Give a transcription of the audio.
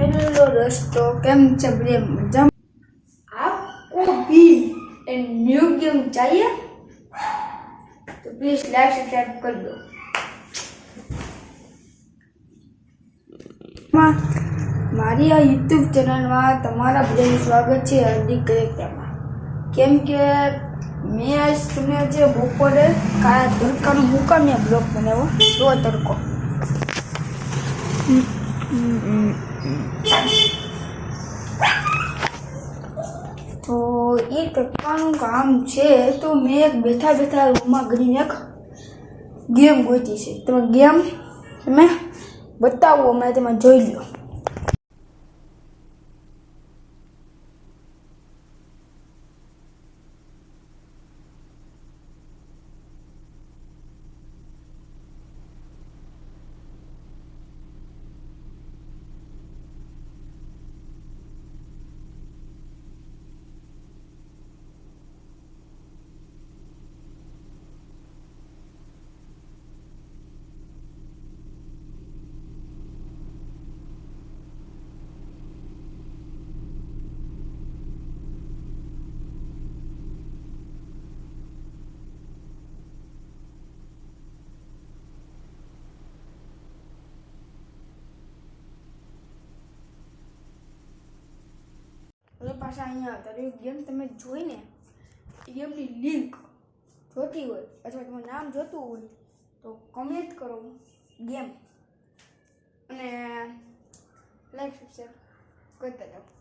hello दोस्तों કેમ છે બ્રે મજા आपको भी एक न्यू गेम चाहिए तो प्लीज लाइक सब्सक्राइब कर दो મારી આ યુટ્યુબ ચેનલમાં તમારા બધાનું સ્વાગત છે હાર્દિક કાર્યક્રમમાં કેમ કે મેં આજ તમને આજે બપોરે કાળા તડકાનો મુકામે બ્લોગ બનાવ્યો તો તડકો તો એ તડકાનું કામ છે તો મેં એક બેઠા બેઠા રૂમમાં કરીને એક ગેમ ગોતી છે તમે ગેમ તમે બતાવો મેં તેમાં જોઈ લો હવે પાછા અહીંયા આવતા ગેમ તમે જોઈને ગેમની લિંક જોતી હોય અથવા તમારું નામ જોતું હોય તો કમેન્ટ કરો ગેમ અને લાઈક સબસ્ક્રાઈબ કરતા જાઓ